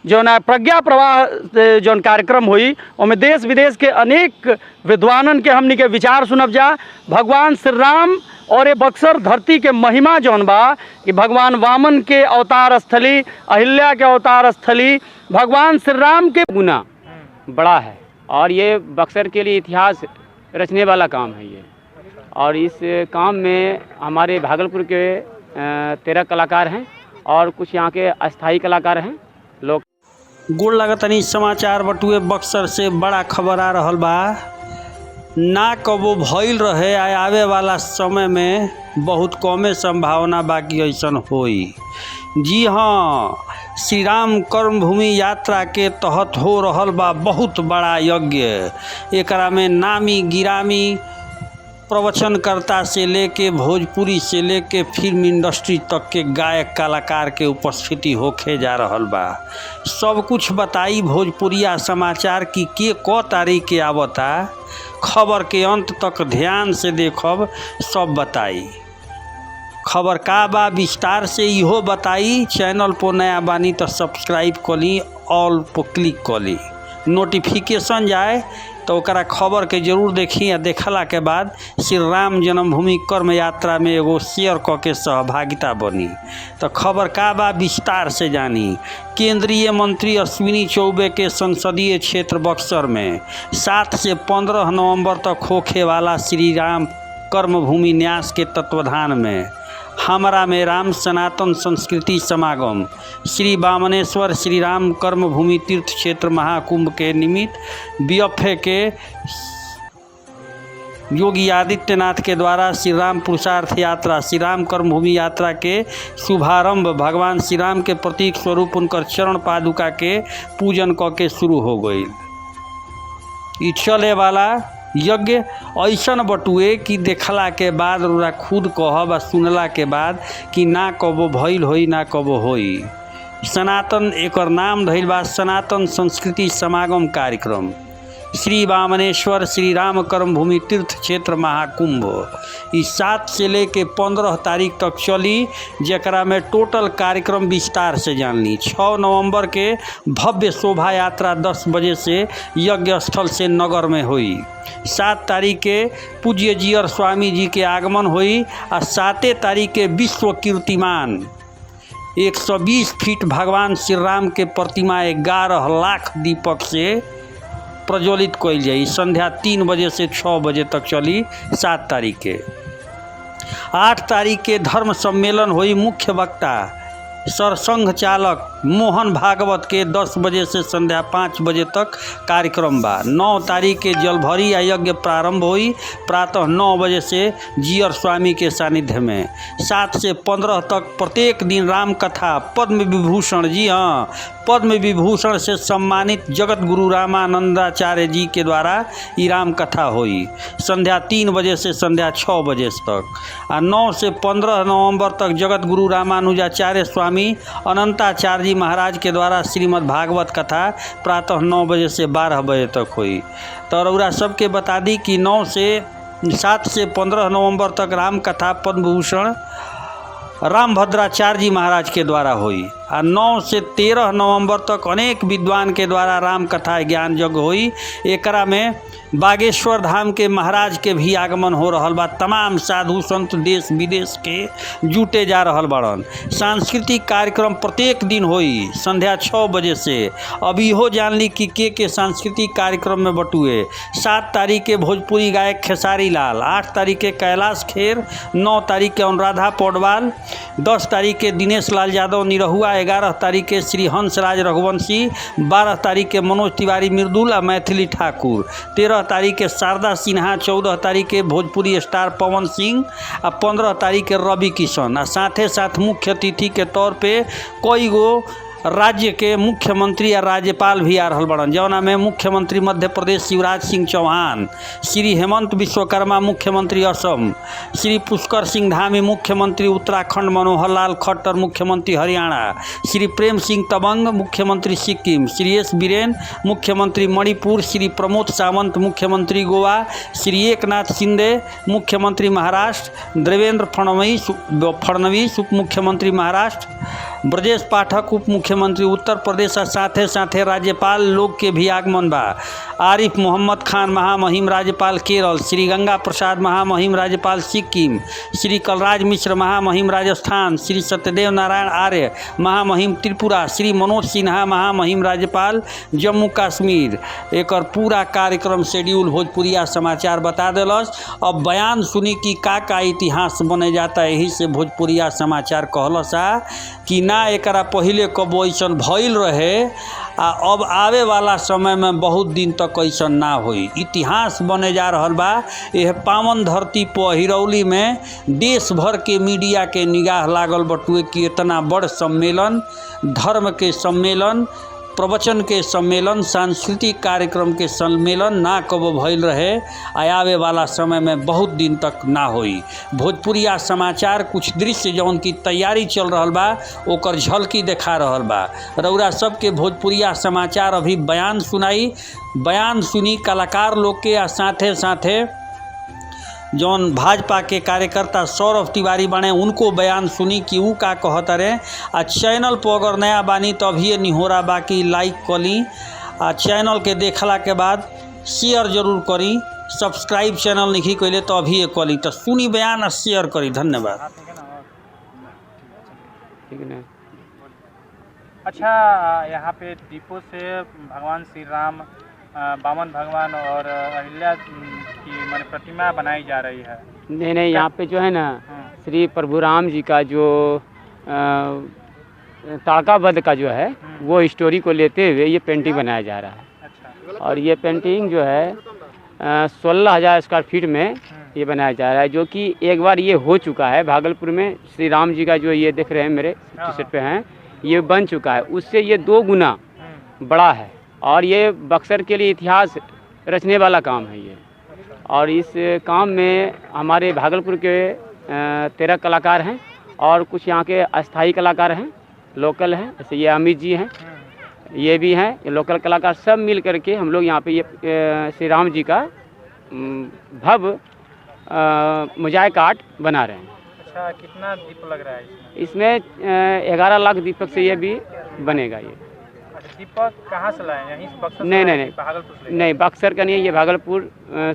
जो ना प्रज्ञा प्रवाह जो कार्यक्रम हुई उनमें देश विदेश के अनेक विद्वानन के हमनी के विचार सुनब जा। भगवान श्री राम और ये बक्सर धरती के महिमा जौन बा कि भगवान वामन के अवतार स्थली, अहिल्या के अवतार स्थली, भगवान श्री राम के गुना बड़ा है और ये बक्सर के लिए इतिहास रचने वाला काम है ये। और इस काम में हमारे भागलपुर के 13 कलाकार हैं और कुछ यहाँ के अस्थाई कलाकार हैं लोग। गोड़ लगतनी समाचार बटुए बक्सर से बड़ा खबर आ रहल बा। ना कबो भइल रहे आवे वाला समय में बहुत कमे संभावना बाकी ऐसन होई। जी हाँ, श्री राम कर्मभूमि यात्रा के तहत हो रहल बा बहुत बड़ा यज्ञ। एकरा में नामी गिरामी प्रवचनकर्ता से लेके भोजपुरी से लेके फिल्म इंडस्ट्री तक के गायक कलाकार के उपस्थिति होके जा रहल बा। सब कुछ बताई भोजपुरिया समाचार की के क तारीख के आवता। खबर के अंत तक ध्यान से देखब, सब बताई। खबर का बा विस्तार से इहो बताई। चैनल पर नया बानी तो सब्सक्राइब कली, ऑल पर क्लिक कली, नोटिफिकेशन जाए तो ओकरा खबर के जरूर देखी। या देखला के बाद श्री राम जन्मभूमि कर्म यात्रा में एगो शेयर क के सहभागिता बनी। तो खबर का बा विस्तार से जानी। केंद्रीय मंत्री अश्विनी चौबे के संसदीय क्षेत्र बक्सर में 7 से 15 नवंबर तक होखे वाला श्री राम कर्मभूमि न्यास के तत्वाधान में हमरा में राम सनातन संस्कृति समागम श्री वामनेश्वर श्री राम कर्मभूमि तीर्थ क्षेत्र महाकुंभ के निमित्त बीएफए के योगी आदित्यनाथ के द्वारा श्री राम पुरुषार्थ यात्रा श्री राम कर्मभूमि यात्रा के शुभारंभ भगवान श्री राम के प्रतीक स्वरूप उनकर चरण पादुका के पूजन क के शुरू हो गई। ई चले वाला यज्ञ ऐसन बटुए कि देखला के बाद ओरा खुद कहब आ सुनला के बाद कि ना कबो भइल होई ना कबो होई। सनातन एकर नाम धइल बा सनातन संस्कृति समागम कार्यक्रम श्री वामनेश्वर श्री राम कर्मभूमि तीर्थ क्षेत्र महाकुंभ। इस 7 से लेके 15 तारीख तक चली, जकरा में टोटल कार्यक्रम विस्तार से जानली। 6 नवंबर के भव्य शोभा यात्रा 10 बजे से यज्ञ स्थल से नगर में हुई। 7 तारीख के पूज्य जीयर स्वामी जी के आगमन हुई और 7 तारीख के विश्व कीर्तिमान 120 फीट भगवान श्री राम के प्रतिमा 11 लाख दीपक से प्रज्वलित कइल जाई। संध्या 3 बजे से 6 बजे तक चली। 7 तारीख के 8 तारीख के धर्म सम्मेलन हुई। मुख्य वक्ता सरसंघ चालक मोहन भागवत के 10 बजे से संध्या 5 बजे तक कार्यक्रम बा। 9 तारीख के जलभरी यज्ञ प्रारंभ हुई प्रातः 9 बजे से जीयर स्वामी के सानिध्य में। 7 से 15 तक प्रत्येक दिन राम कथा पद्म विभूषण, जी हाँ, पद्म विभूषण से सम्मानित जगत गुरु रामानंदाचार्य जी के द्वारा ये राम कथा हुई। संध्या 3 बजे से संध्या 6 बजे तक। 9 से 15 नवंबर तक जगत गुरु रामानुजाचार्य स्वामी अनंताचार्य जी महाराज के द्वारा श्रीमद् भागवत कथा प्रातः 9 बजे से 12 बजे तक हुई। तो रउरा सबके बता दी कि 7 से 15 नवंबर तक राम कथा पद्म विभूषण रामभद्राचार्य जी महाराज के द्वारा हुई। 9 से 13 नवंबर तक अनेक विद्वान के द्वारा राम कथा ज्ञान यज्ञ हुई। एकरा में बागेश्वर धाम के महाराज के भी आगमन हो रहल बा। तमाम साधु संत देश विदेश के जुटे जा रहल बड़न। सांस्कृतिक कार्यक्रम प्रत्येक दिन हुई संध्या 6 बजे से। अभी हो जानली कि के सांस्कृतिक कार्यक्रम में बटुए। 7 तारीख के भोजपुरी गायक खेसारी लाल, 8 तारीख के कैलाश खेर, 9 तारीख के अनुराधा पौडवाल, 10 तारीख के दिनेश लाल यादव निरहुआ, 11 तारीख के श्री हंसराज रघुवंशी, 12 तारीख के मनोज तिवारी मृदुल और मैथिली ठाकुर, 13 तारीख के शारदा सिन्हा, 14 तारीख के भोजपुरी स्टार पवन सिंह और 15 तारीख के रवि किशन। और साथे साथ मुख्य अतिथि के तौर पे कई गो राज्य के मुख्यमंत्री और राज्यपाल भी आ रहल बड़न, जौना में मुख्यमंत्री मध्य प्रदेश शिवराज सिंह चौहान, श्री हेमंत विश्वकर्मा मुख्यमंत्री असम, श्री पुष्कर सिंह धामी मुख्यमंत्री उत्तराखंड, मनोहर लाल खट्टर मुख्यमंत्री हरियाणा, श्री प्रेम सिंह तबंग मुख्यमंत्री सिक्किम, श्री एस बीरेन मुख्यमंत्री मणिपुर, श्री प्रमोद सावंत मुख्यमंत्री गोवा, श्री एकनाथ शिंदे मुख्यमंत्री महाराष्ट्र, देवेंद्र फडणवीस उप मुख्यमंत्री महाराष्ट्र, ब्रजेश पाठक उप मुख्यमंत्री मुख्यमंत्री उत्तर प्रदेश आ साथे साथे राज्यपाल लोग के भी आगमन बा। आरिफ मोहम्मद खान महामहिम राज्यपाल केरल, श्री गंगा प्रसाद महामहिम राज्यपाल सिक्किम, श्री कलराज मिश्र महामहिम राजस्थान, श्री सत्यदेव नारायण आर्य महामहिम त्रिपुरा, श्री मनोज सिन्हा महामहिम राज्यपाल जम्मू कश्मीर। एकर पूरा कार्यक्रम शेड्यूल भोजपुरिया समाचार बता देलस। अब बयान सुनी कि का इतिहास बने जाता, यही से भोजपुरिया समाचार कहलसा कि ना एकरा पहिले कबो ऐसन भइल रहे आ अब आवे वाला समय में बहुत दिन तक ऐसन ना होई। इतिहास बने जा रहल बा। यह पावन धरती पर हिरौली में देश भर के मीडिया के निगाह लागल बटुए कि इतना बड़ सम्मेलन, धर्म के सम्मेलन, प्रवचन के सम्मेलन, सांस्कृतिक कार्यक्रम के सम्मेलन ना कबो भइल रहे, आवे वाला समय में बहुत दिन तक ना होई। भोजपुरिया समाचार कुछ दृश्य जौन की तैयारी चल रहल बा ओकर झलकी देखा रहल बा। रउरा सबके भोजपुरिया समाचार अभी बयान सुनाई, बयान सुनी कलाकार लोग के आ साथे साथे जौन भाजपा के कार्यकर्ता सौरभ तिवारी बने उनको बयान सुनी कि ऊ का कहता रहे। आ चैनल पर अगर नया बानी तो अभी निहोरा बाकी लाइक करी, आ चैनल के देखला के बाद शेयर जरूर करी, सब्सक्राइब चैनल नहीं कैले तो अभी करी। तो सुनी बयान और शेयर करी। धन्यवाद। ठीक है ना। अच्छा, यहाँ पे दीपों से भगवान श्री राम, बामन भगवान और अहिल्या की माने प्रतिमा बनाई जा रही है। नहीं, यहाँ पे जो है ना श्री प्रभु राम जी का जो ताड़का वध का जो है वो स्टोरी को लेते हुए ये पेंटिंग बनाया जा रहा है। अच्छा। और ये पेंटिंग जो है 16,000 स्क्वायर फीट में ये बनाया जा रहा है, जो कि एक बार ये हो चुका है भागलपुर में। श्री राम जी का जो ये देख रहे हैं मेरे टी शर्ट पे हैं, ये बन चुका है, उससे ये 2 गुना बड़ा है। और ये बक्सर के लिए इतिहास रचने वाला काम है ये। और इस काम में हमारे भागलपुर के 13 कलाकार हैं और कुछ यहाँ के अस्थाई कलाकार हैं, लोकल हैं, जैसे ये अमित जी हैं, ये भी हैं, ये लोकल कलाकार सब मिल करके हम लोग यहाँ पे ये श्री राम जी का भव्य मोजाइक आर्ट बना रहे हैं। अच्छा, कितना दीप लग रहा है इसमें? इसमें 11 लाख दीपक से ये भी बनेगा। ये दीपक कहाँ से लाए? यहीं से बक्सर? नहीं, भागलपुर से? नहीं, बक्सर का नहीं है, ये भागलपुर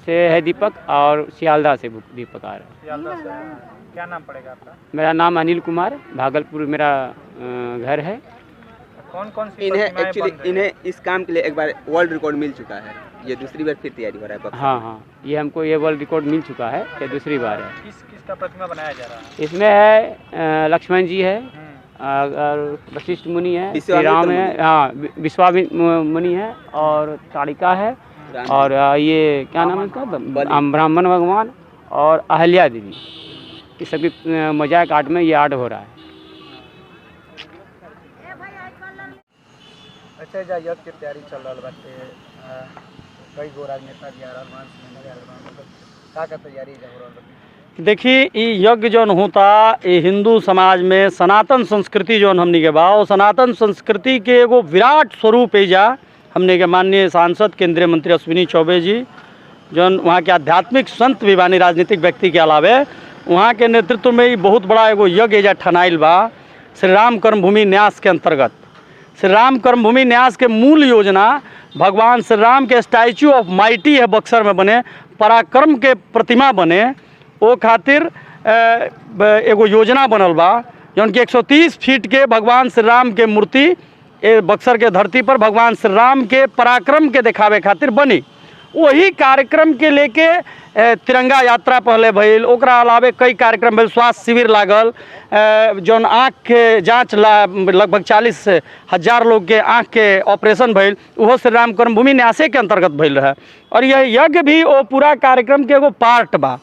से है दीपक, और सियालदह से दीपक आ रहा है। सियालदह से। क्या नाम पड़ेगा आपका? मेरा नाम अनिल कुमार, भागलपुर मेरा घर है। कौन कौन सी इन्हें इस काम के लिए एक बार वर्ल्ड रिकॉर्ड मिल चुका है, ये दूसरी बार फिर तैयारी हो रहा है बक्सर? हाँ, ये हमको ये वर्ल्ड रिकॉर्ड मिल चुका है, ये दूसरी बार है। किसका प्रतिमा बनाया जा रहा है? इसमें है लक्ष्मण जी है, और वशिष्ठ मुनि है, श्री राम है, हाँ, विश्वामित्र मुनि है, और ताड़िका है, और ये क्या नाम है इसका, ब्राह्मण भगवान और अहिल्या देवी। इस सभी मोजाइक आर्ट में ये आर्ट हो रहा है। अच्छा, यज्ञ की तैयारी चल रहा बाटे, कई गो राजनेता भी आ रहा, का तैयारी हो रहा? देखिए, ये यज्ञ जौन होता ये हिंदू समाज में सनातन संस्कृति जौन हमनी के बा, सनातन संस्कृति के एगो विराट स्वरूप एजा हमने के माननीय सांसद केंद्रीय मंत्री अश्विनी चौबे जी जौन वहाँ के आध्यात्मिक संत भी बानी, राजनीतिक व्यक्ति के अलावे वहाँ के नेतृत्व में ही बहुत बड़ा एगो यज्ञ एजा ठनाइल बा। श्री राम कर्मभूमि न्यास के अंतर्गत श्री राम कर्मभूमि न्यास के मूल योजना भगवान श्री राम के स्टैचू ऑफ माइटी है बक्सर में बने, पराक्रम के प्रतिमा बने, वो खातिर एगो योजना बनल बा जौन कि 130 फीट के भगवान श्री राम के मूर्ति बक्सर के धरती पर भगवान श्री राम के पराक्रम के दिखावे खातिर बनी। वही कार्यक्रम के लेके तिरंगा यात्रा पहले भइल, ओकरा अलावे कई कार्यक्रम भइल, स्वास्थ्य शिविर लागल, जौन आँख के जाँच लगभग 40,000 लोग के आँख के ऑपरेशन भइल, वो श्री राम कर्मभूमि न्यासे के अंतर्गत भइल रहे। और यह यज्ञ भी वो पूरा कार्यक्रम के एगो पार्ट बा।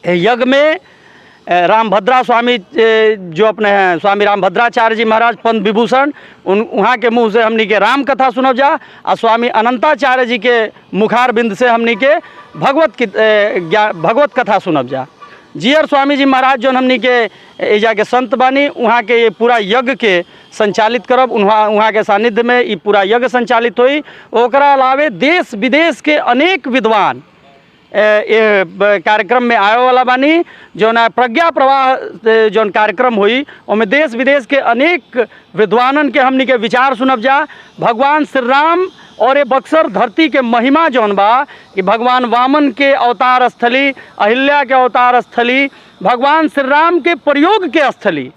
यज्ञ में रामभद्रा स्वामी जो अपने हैं स्वामी रामभद्राचार्य जी महाराज पंथ विभूषण, वहाँ के मुँह से हमनी के राम कथा सुनब जा, और स्वामी अनंताचार्य जी के मुखार बिंद से हमनी के भगवत कथा सुनब जा। जीयर स्वामी जी महाराज जो हमनी के एजा के संत बानी, वहाँ के ये पूरा यज्ञ के संचालित करब, वहाँ के सानिध्य में ये पूरा यज्ञ संचालित हुई। ओकरा अलावे देश विदेश के अनेक विद्वान कार्यक्रम में आए वाला बानी। जो ना प्रज्ञा प्रवाह जौन कार्यक्रम हुई उनमें देश विदेश के अनेक विद्वानन के हमनी के विचार सुनब जा। भगवान श्री राम और ये बक्सर धरती के महिमा जौन बा कि भगवान वामन के अवतार स्थली, अहिल्या के अवतार स्थली, भगवान श्री राम के प्रयोग के स्थली।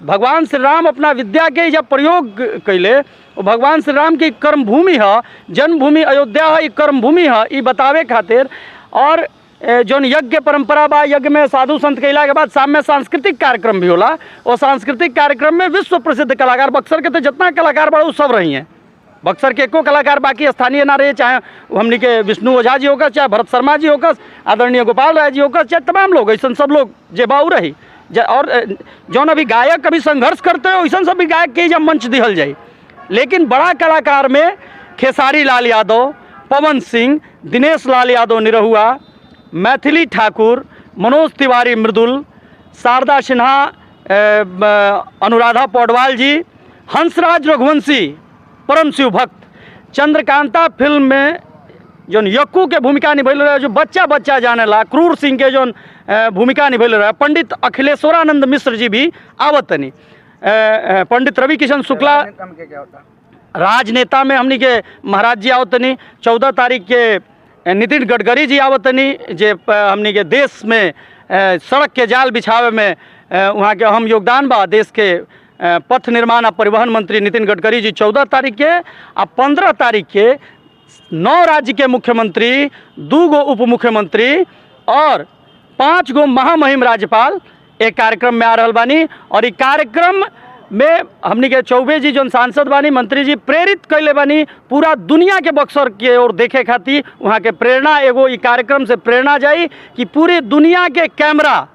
भगवान श्री राम अपना विद्या के जब प्रयोग कैले वो भगवान श्री राम की कर्मभूमि है, जन्मभूमि अयोध्या है, कर्मभूमि है, ये बतावे खातिर। और जौन यज्ञ परंपरा बा, यज्ञ में साधु संत कैला के बाद शाम में सांस्कृतिक कार्यक्रम भी होला। और सांस्कृतिक कार्यक्रम में विश्व प्रसिद्ध कलाकार बक्सर के तो जितना कलाकार बड़ा वो सब रही हैं। बक्सर के एको कलाकार बाकी स्थानीय ना रहे, चाहे हमनी के विष्णु ओझा जी होकर, चाहे भरत शर्मा जी होकर, आदरणीय गोपाल राय जी होकर, चाहे तमाम लोग ऐसा सब लोग जे बाऊ रही। और जौन अभी गायक अभी संघर्ष करते हो वैसा सब भी गायक के जब मंच दिहल जाए। लेकिन बड़ा कलाकार में खेसारी लाल यादव, पवन सिंह, दिनेश लाल यादव निरहुआ, मैथिली ठाकुर, मनोज तिवारी मृदुल, शारदा सिन्हा, अनुराधा पौडवाल जी, हंसराज रघुवंशी परम शिव भक्त, चंद्रकांता फिल्म में जो यक्कू के भूमिका निभैले रहे, जो बच्चा बच्चा जाने ला, क्रूर सिंह के जो भूमिका निभैले रहे, पंडित अखिलेश्वरानंद मिश्र जी भी आवतनी, पंडित रवि किशन शुक्ला राजनेता में हमनी के महाराज जी आवतनी, 14 तारीख के नितिन गडकरी जी आवतनी, जे हमनी के देश में सड़क के जाल बिछावे में वहाँ के अहम योगदान बा। देश के पथ निर्माण और परिवहन मंत्री नितिन गडकरी जी 14 तारीख के, आ 15 तारीख के 9 राज्य के मुख्यमंत्री, 2 गो उप मुख्यमंत्री और 5 गो महामहिम राज्यपाल एक कार्यक्रम में आ रहल बानी। और इस कार्यक्रम में हमनी के चौबे जी जो सांसद बानी, मंत्री जी प्रेरित कैले बानी पूरा दुनिया के बक्सर के ओर देखे खातिर। वहाँ के प्रेरणा एगो इस कार्यक्रम से प्रेरणा जाई कि पूरी दुनिया के कैमरा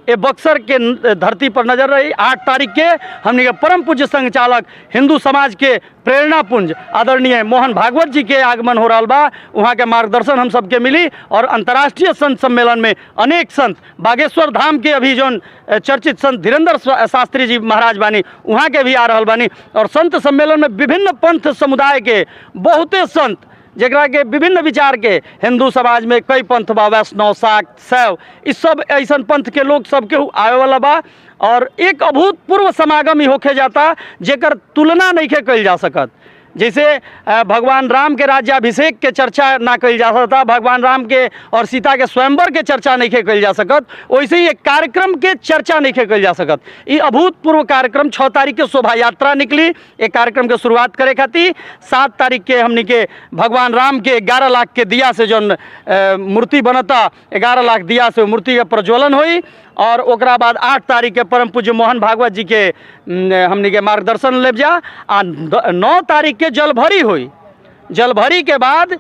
ये बक्सर के धरती पर नजर रही। 8 तारीख के हमने के परम पूज्य संघ चालक हिंदू समाज के प्रेरणा पुंज आदरणीय मोहन भागवत जी के आगमन हो रहा बा। वहाँ के मार्गदर्शन हम सबके मिली। और अंतर्राष्ट्रीय संत सम्मेलन में अनेक संत, बागेश्वर धाम के अभी जो चर्चित संत धीरेन्द्र शास्त्री जी महाराज बानी वहाँ के भी आ रहा बानी। और संत सम्मेलन में विभिन्न पंथ समुदाय के बहुते संत जरा के विभिन्न विचार के, हिंदू समाज में कई पंथ बा, वैष्णव, शाक्त, शैव, इस सब ऐसा पंथ के लोग सबके आवे वाला बा। और एक अभूतपूर्व समागम ही होके जाता जेकर तुलना नहीं के कल जा सकत। जैसे भगवान राम के राज्याभिषेक के चर्चा ना कल जा सकता, भगवान राम के और सीता के स्वयंवर के चर्चा नहीं के कल जा सकत, वैसे ही एक कार्यक्रम के चर्चा नहीं के कल जा सकत। ये अभूतपूर्व कार्यक्रम 6 तारीख के शोभा यात्रा निकली एक कार्यक्रम के शुरुआत करे खातिर। 7 तारीख के हमनी के भगवान राम के 11 लाख के दिया से जो मूर्ति बनता, 11 लाख दिया से मूर्ति के प्रज्वलन हुई। और ओकरा बाद 8 तारीख के परम पूज्य मोहन भागवत जी के हमनी के मार्गदर्शन ले जा। आ 9 तारीख के जलभरी हुई। जलभरी के बाद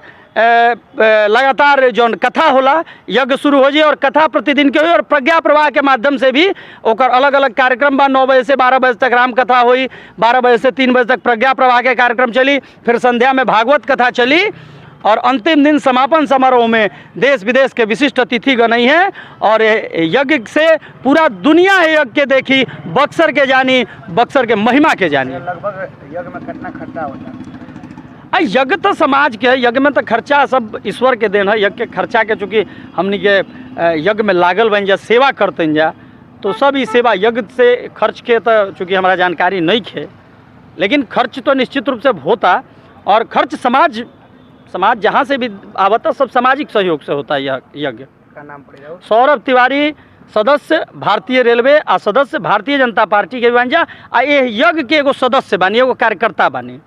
लगातार जो कथा होला, यज्ञ शुरू हो जाए और कथा प्रतिदिन के हुई। और प्रज्ञा प्रवाह के माध्यम से भी ओकर अलग अलग कार्यक्रम बा। 9 बजे से 12 बजे तक राम कथा हुई, 12 बजे से 3 बजे तक प्रज्ञा प्रवाह के कार्यक्रम चली, फिर संध्या में भागवत कथा चली। और अंतिम दिन समापन समारोह में देश विदेश के विशिष्ट अतिथिगण ही हैं। और यज्ञ से पूरा दुनिया है यज्ञ के देखी, बक्सर के जानी, बक्सर के महिमा के जानी। लगभग यज्ञ में कितना खर्चा होता है? यज्ञ तो समाज के है, यज्ञ में तो खर्चा सब ईश्वर के देन है। यज्ञ के खर्चा के चूँकि हमनी के यज्ञ में लागल बन जा, सेवा करते जा, तो सब ही सेवा यज्ञ से खर्च के तो चूँकि हमारा जानकारी नहीं है, लेकिन खर्च तो निश्चित रूप से होता। और खर्च समाज जहाँ से भी आवता सब सामाजिक सहयोग से होता है। यज्ञ का नाम पड़ेगा? सौरभ तिवारी, सदस्य भारतीय रेलवे आ सदस्य भारतीय जनता पार्टी के बन जा। आ ये यज्ञ के एगो सदस्य बानी, एगो कार्यकर्ता बानी।